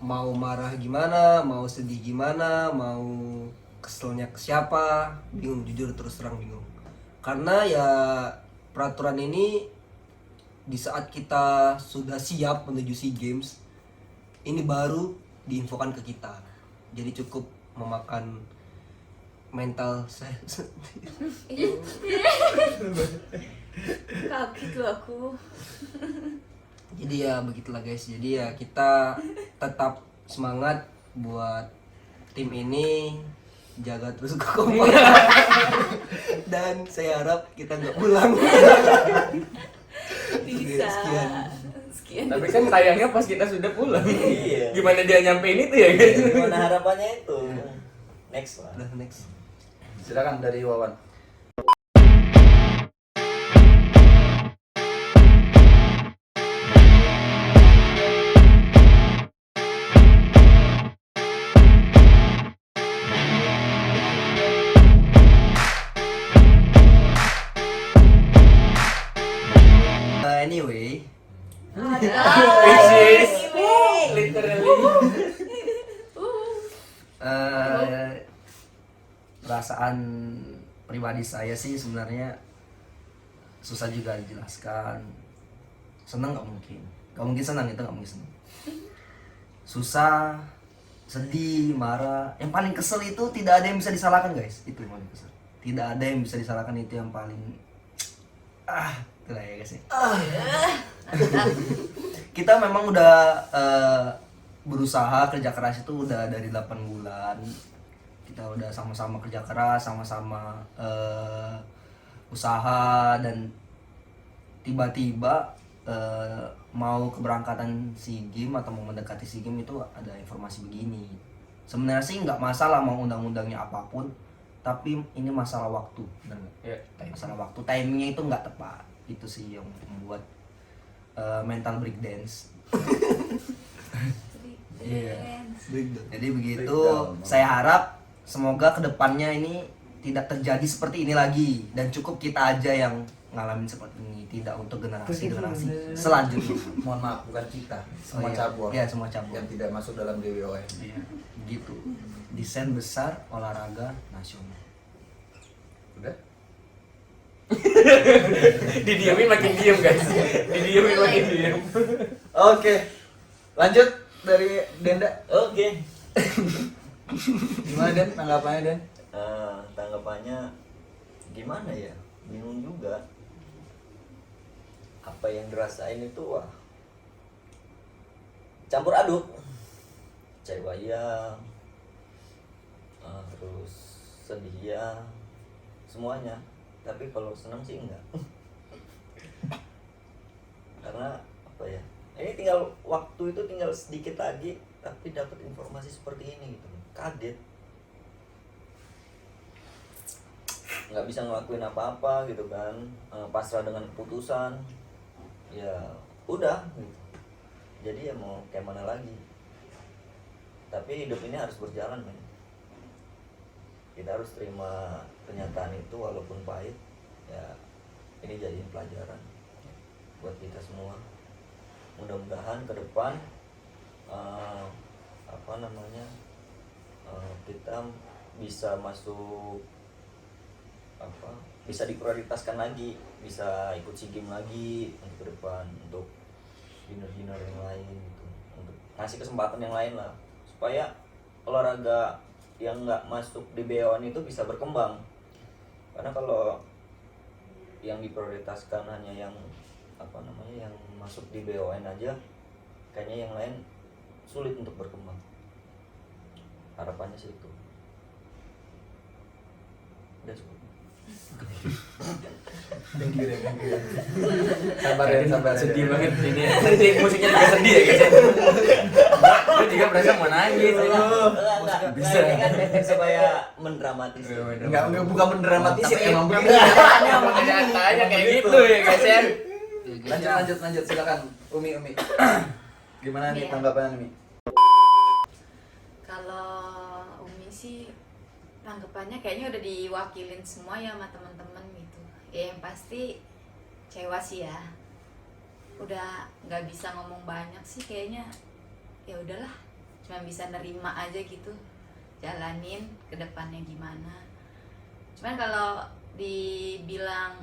mau marah gimana, mau sedih gimana, mau keselnya ke siapa, bingung, jujur terus terang bingung. Karena ya peraturan ini di saat kita sudah siap menuju SEA Games ini baru diinfokan ke kita. Jadi cukup memakan mental saya. Kaget loh aku. Jadi ya begitulah guys. Jadi ya kita tetap semangat buat tim ini, jaga terus kekompakan. Dan saya harap kita nggak pulang. Bisa. Sekian. Sekian. Tapi kan tayangnya pas kita sudah pulang. Iya. Gimana dia nyampein itu ya guys? Gimana harapannya itu? Next lah. Udah next. Silakan dari Wawan. Anyway, Which is literally perasaan pribadi saya sih sebenarnya susah juga dijelaskan. Seneng nggak mungkin senang, itu nggak mungkin senang. Susah, sedih, marah. Yang paling kesel itu tidak ada yang bisa disalahkan guys, itu yang paling kesel. Tidak ada yang bisa disalahkan, itu yang paling itulah ya guys ya. Kita memang udah berusaha kerja keras itu udah dari 8 bulan. Kita udah sama-sama kerja keras, sama-sama usaha, dan tiba-tiba mau keberangkatan SEA Games atau mau mendekati SEA Games itu ada informasi begini. Sebenarnya sih nggak masalah mau undang-undangnya apapun, tapi ini masalah waktu, benar nggak? ya, Masalah waktu, timingnya itu nggak tepat. Itu sih yang membuat mental breakdance. Iya. Jadi begitu. Breakdown. Saya harap semoga kedepannya ini tidak terjadi seperti ini lagi, dan cukup kita aja yang ngalamin seperti ini, tidak untuk generasi selanjutnya. mohon maaf bukan kita, semua iya. cabur. Iya, semua cabur. Yang tidak masuk dalam DWON. Iya, gitu. Desain besar olahraga nasional. Udah? Didiemin makin diem guys. Didiemin makin diem. Oke. Lanjut dari Denda. Oke. Gimana Den? Tanggapannya Den? Tanggapannya gimana ya? Bingung juga. Apa yang dirasain itu wah campur aduk. Kecewa ya, terus sedih ya, semuanya. Tapi kalau senang sih enggak. Karena apa ya? Ini tinggal waktu itu tinggal sedikit lagi, tapi dapat informasi seperti ini gitu. Kaget. Nggak bisa ngelakuin apa-apa gitu kan. Pasrah dengan keputusan. Ya udah gitu. Jadi ya mau kayak mana lagi. Tapi hidup ini harus berjalan men. Kita harus terima kenyataan itu walaupun pahit. Ya ini jadiin pelajaran buat kita semua. Mudah-mudahan ke depan kita bisa masuk bisa diprioritaskan lagi, bisa ikut SEA Games lagi untuk ke depan, untuk dinner yang lain gitu, untuk ngasih kesempatan yang lain lah supaya olahraga yang nggak masuk di BWON itu bisa berkembang. Karena kalau yang diprioritaskan hanya yang yang masuk di BWON aja, kayaknya yang lain sulit untuk berkembang. Harapannya sih itu. Udah cukup. Thank you. Sabar ya, sabar. Sedih banget ini. Nanti musiknya juga sedih ya guys. Gue juga merasa mau nangis. Bisa kan supaya mendramatis. Enggak bukan mendramatisir, emang tapi- begitu. Emang kenyataannya kayak gitu ya guys ya. Lanjut silakan Umi. Gimana nih Iya. tanggapan Umi? Kalau Umi sih tanggapannya kayaknya udah diwakilin semua ya sama teman-teman gitu. Ya yang pasti kecewa sih ya. Udah nggak bisa ngomong banyak sih kayaknya. Ya udahlah, cuma bisa nerima aja gitu, jalanin ke depannya gimana. Cuman kalau dibilang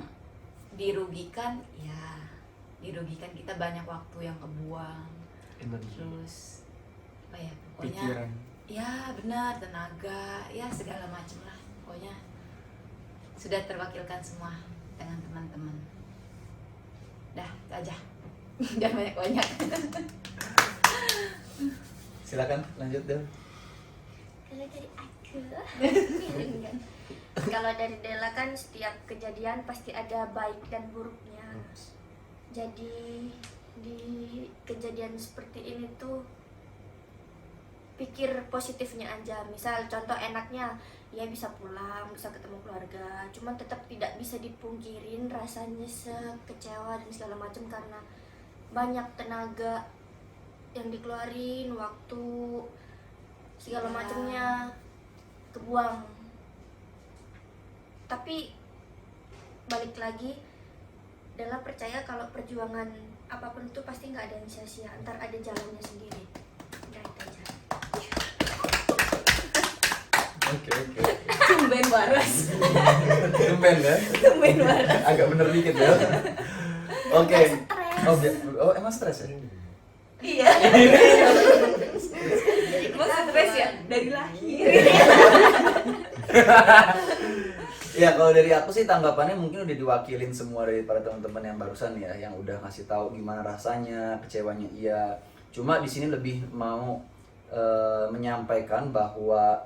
dirugikan, ya dirugikan, kita banyak waktu yang kebuang, terus apa ya, pokoknya Pikiran. ya benar, tenaga, ya segala macam lah, pokoknya sudah terwakilkan semua dengan teman-teman. Dah, itu aja. Jangan banyak-banyak. Silakan lanjut Del. Kalau dari aku, kalau dari Dela kan setiap kejadian pasti ada baik dan buruknya. Jadi di kejadian seperti ini tuh pikir positifnya aja. Misal contoh enaknya, ya bisa pulang, bisa ketemu keluarga. Cuman tetap tidak bisa dipungkirin rasanya sekecewa dan segala macam karena banyak tenaga yang dikeluarin, waktu segala Ya. macamnya kebuang. Tapi balik lagi, Dela percaya kalau perjuangan apapun itu pasti nggak ada yang sia-sia, ntar ada jalannya sendiri. Udah itu aja. Oke. Tumben waras. Tumben ya? Tumben waras. Agak bener dikit ya. Oke. Stres. Oh, emang stres ya? Iya. Emang stres ya dari lahir. Ya kalau dari aku sih tanggapannya mungkin udah diwakilin semua dari para teman-teman yang barusan ya, yang udah ngasih tahu gimana rasanya, kecewanya iya. Cuma di sini lebih mau menyampaikan bahwa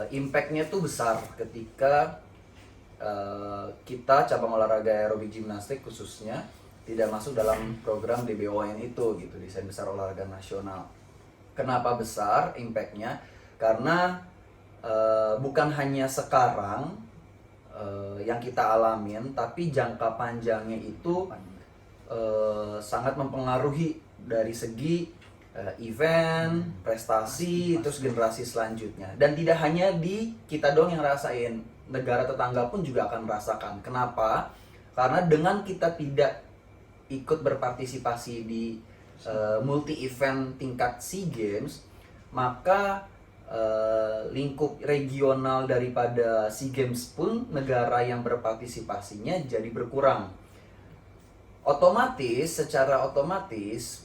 impact-nya tuh besar ketika kita cabang olahraga aerobik gimnastik khususnya tidak masuk dalam program DBON itu gitu, Desain Besar Olahraga Nasional. Kenapa besar impact-nya? Karena bukan hanya sekarang yang kita alamin, tapi jangka panjangnya itu sangat mempengaruhi dari segi event, prestasi, terus generasi selanjutnya. Dan tidak hanya di kita doang yang rasain, negara tetangga pun juga akan merasakan. Kenapa? Karena dengan kita tidak ikut berpartisipasi di multi event tingkat SEA Games, maka lingkup regional daripada SEA Games pun negara yang berpartisipasinya jadi berkurang. Secara otomatis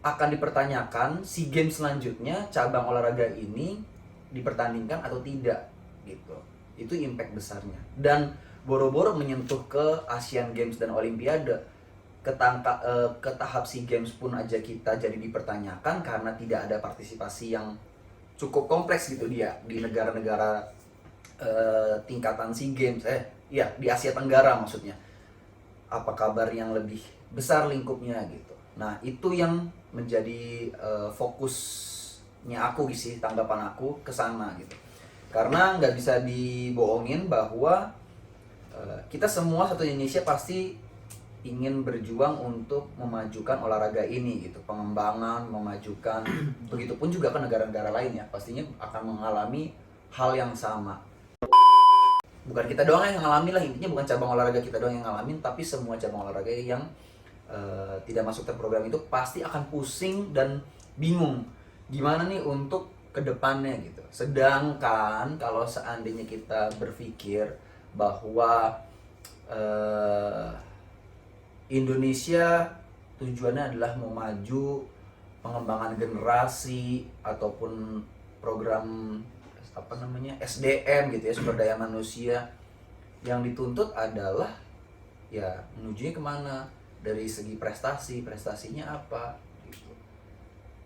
akan dipertanyakan SEA Games selanjutnya cabang olahraga ini dipertandingkan atau tidak gitu. Itu impact besarnya. Dan boro-boro menyentuh ke Asian Games dan Olimpiade, ke tahap SEA Games pun aja kita jadi dipertanyakan karena tidak ada partisipasi yang cukup kompleks gitu dia di negara-negara tingkatan SEA Games, di Asia Tenggara maksudnya. Apa kabar yang lebih besar lingkupnya gitu. Nah itu yang menjadi fokusnya aku sih, tanggapan aku ke sana gitu. Karena nggak bisa dibohongin bahwa kita semua satu Indonesia pasti ingin berjuang untuk memajukan olahraga ini gitu, pengembangan, memajukan. Begitupun juga ke negara-negara lain ya, pastinya akan mengalami hal yang sama. Bukan kita doang yang ngalamin lah, intinya bukan cabang olahraga kita doang yang ngalamin, tapi semua cabang olahraga yang tidak masuk ke program itu pasti akan pusing dan bingung gimana nih untuk kedepannya gitu. Sedangkan kalau seandainya kita berpikir bahwa Indonesia tujuannya adalah mau maju, pengembangan generasi ataupun program SDM gitu ya, sumber daya manusia, yang dituntut adalah ya menujunya kemana, dari segi prestasinya apa gitu.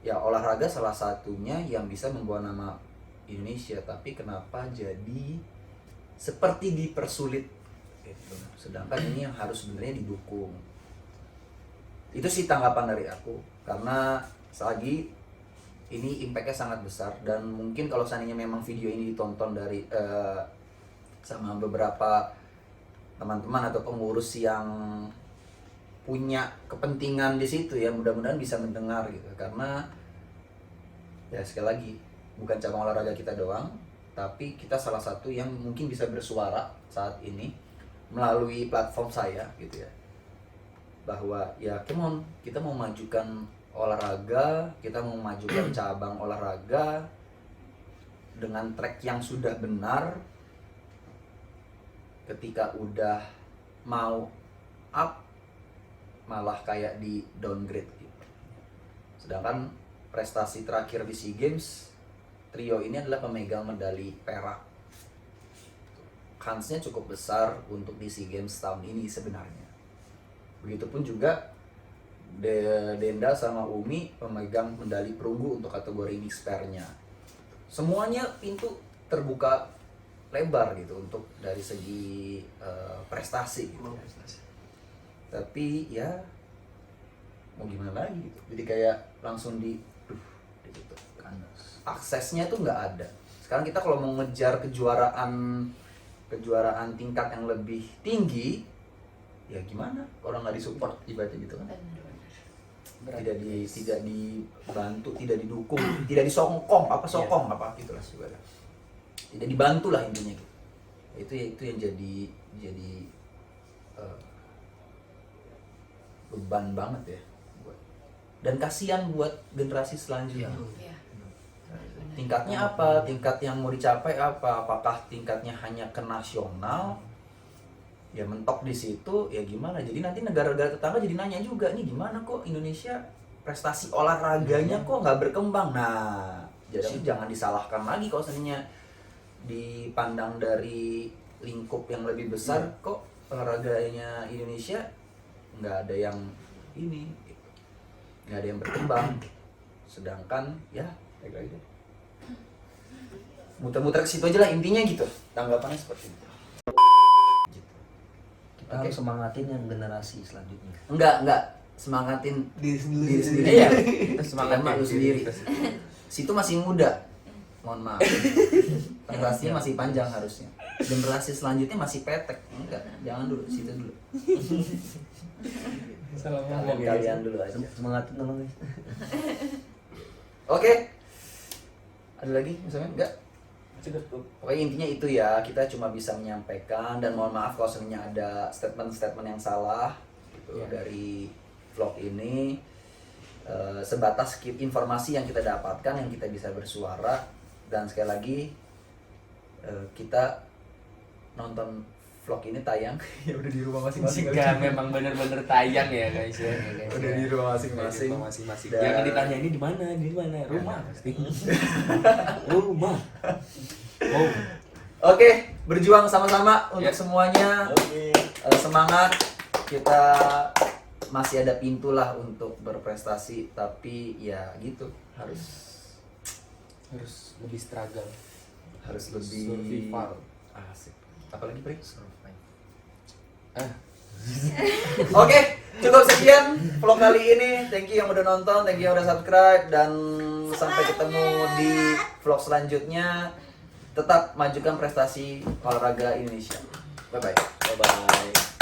Ya olahraga salah satunya yang bisa membawa nama Indonesia, tapi kenapa jadi seperti dipersulit gitu. Sedangkan ini yang harus sebenarnya didukung. Itu sih tanggapan dari aku, karena selagi ini impactnya sangat besar. Dan mungkin kalau seandainya memang video ini ditonton dari sama beberapa teman-teman atau pengurus yang punya kepentingan di situ ya, mudah-mudahan bisa mendengar gitu. Karena ya sekali lagi bukan cabang olahraga kita doang, tapi kita salah satu yang mungkin bisa bersuara saat ini melalui platform saya gitu ya, bahwa ya come on, kita mau majukan olahraga, kita memajukan cabang olahraga dengan track yang sudah benar. Ketika udah mau up, malah kayak di downgrade gitu. Sedangkan prestasi terakhir di SEA Games, trio ini adalah pemegang medali perak. Kansnya cukup besar untuk di SEA Games tahun ini sebenarnya. Begitupun juga Denda sama Umi pemegang medali perunggu untuk kategori mixed pair-nya. Semuanya pintu terbuka lebar gitu untuk dari segi prestasi gitu. Tapi ya mau gimana lagi gitu. Jadi kayak langsung gitu. Aksesnya tuh nggak ada. Sekarang kita kalau mau ngejar kejuaraan tingkat yang lebih tinggi, ya gimana? Orang nggak disupport ibaratnya gitu kan? Tidak dibantu, tidak didukung, tidak disokong, apa gitulah ibaratnya. Tidak dibantu lah intinya gitu. Itu yang jadi beban banget ya dan kasihan buat generasi selanjutnya. Iya. Tingkatnya apa? Tingkat yang mau dicapai apa? Apakah tingkatnya hanya ke nasional? Ya mentok di situ, ya gimana? Jadi nanti negara-negara tetangga jadi nanya juga, nih gimana kok Indonesia prestasi olahraganya kok nggak berkembang? Nah, jadi jangan disalahkan lagi kalau seandainya dipandang dari lingkup yang lebih besar, kok olahraganya Indonesia nggak ada yang ini, nggak ada yang berkembang. Sedangkan ya, baik lagi deh. Muter-muter ke situ aja lah intinya gitu. Tanggapannya seperti itu. Kita harus semangatin yang generasi selanjutnya. Enggak semangatin Diri diri sendiri. Iya. Kita semangatin lu sendiri. Situ masih muda. Mohon maaf. Prestasinya masih panjang harusnya. Generasi selanjutnya masih petek. Enggak, jangan dulu, situ dulu. Kalian dulu aja. Semangatin tolong guys. Oke. Ada lagi misalnya? Enggak. Pokoknya intinya itu ya, kita cuma bisa menyampaikan dan mohon maaf kalau sebenarnya ada statement-statement yang salah gitu dari vlog ini. Sebatas informasi yang kita dapatkan, yang kita bisa bersuara, dan sekali lagi kita nonton vlog ini tayang ya udah di rumah masing-masing. Jika memang benar-benar tayang ya guys ya. Udah di rumah masing-masing. Dan- Jangan ditanya ini di mana, rumah pasti. Rumah. Oh, Oke, berjuang sama-sama untuk Ya. semuanya. Semangat, kita masih ada pintu lah untuk berprestasi, tapi ya gitu, harus lebih struggle. lebih Survival. asik. Apalagi Pri? Ah. Oke, cukup sekian vlog kali ini. Thank you yang udah nonton, thank you yang udah subscribe, dan sampai ketemu di vlog selanjutnya. Tetap majukan prestasi olahraga Indonesia. Bye bye. Bye bye.